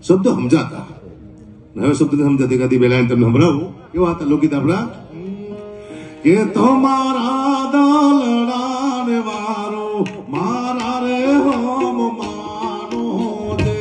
શબ્દ સમજાતા. હવે શબ્દ સમજાતી એકાદી બે લાઈન તમને સંભળાવું. કેવા હતા લોકગીત આપણા? કે તમારા દલડા ને વારો મારા રે હોમ માનો દે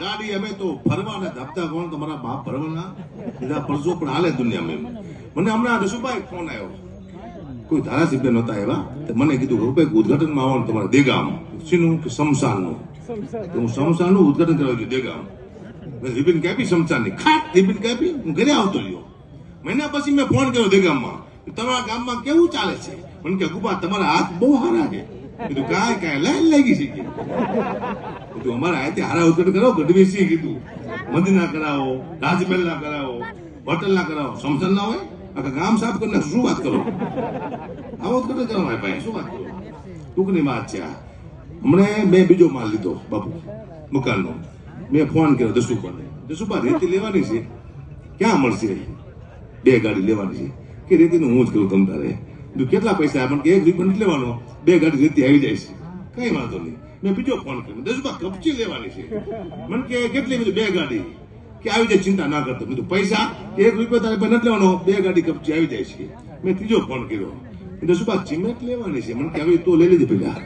ગાડી અમે તો ફરવાના ધપતા કોણ તમારા બાપ ભરવાના બીજા પરસો પણ હાલે દુનિયામાં. મને હમણાં રસુભાઈ ફોન આવ્યો, કોઈ ધારાસભ્ય નહોતા એવા, મને કીધું રૂપિયા ઉદઘાટનમાં આવવાનું તમારે દેગામ શીનું કે શમશાનનું. હું શમશાનનું ઉદઘાટન કરાવ્યું છું દેગામ. રિબિન કાપી શમશાનની ખાટ રિબિન કાપી હું ઘરે આવતો રહ્યો. મહિના પછી મેં ફોન કર્યો દેગામમાં, તમારા ગામમાં કેવું ચાલે છે? મને કે ગુબા તમારા હાથ બહુ સારા છે. કીધું કાંઈ લાઈન લાગી છે કે કીધું અમારા હાથે હારા ઉદઘાટન કરાવો, ગઢવીસી કીધું મંદિર ના કરાવો, રાજમહેલ ના કરાવો, હોટલ ના કરાવો, શમશાન ના હોય આખા ગામ સાફ કરીને શું વાત કરો? આવો ઉદઘાટન કરો ભાઈ, શું વાત કરો? ટૂંકની વાત છે આ. હમણાં મેં બીજો માલ લીધો બાપુ મકાનનો. મેં ફોન કર્યો દસુપા રેતી લેવાની છે, ક્યાં મળશે? 2 ગાડી લેવાની છે કે રેતીનું હું જ કરું તમ તારે. કેટલા પૈસા? પણ કે 1 રૂપિયા નથી લેવાનો, 2 ગાડી રેતી આવી જાય છે. કઈ વાંધો નહીં. મેં બીજો ફોન કર્યો, દસુપા કપચી લેવાની છે. મને કે કેટલી? બીજું 2 ગાડી કે આવી જાય, ચિંતા ના કરતો. બીજું પૈસા કે 1 રૂપિયા તારે નથી લેવાનો, 2 ગાડી કપચી આવી જાય છે. મેં ત્રીજો ફોન કર્યો, દસુપા સિમેન્ટ લેવાની છે. મને કે આવી તો લઈ લીધી પેલા.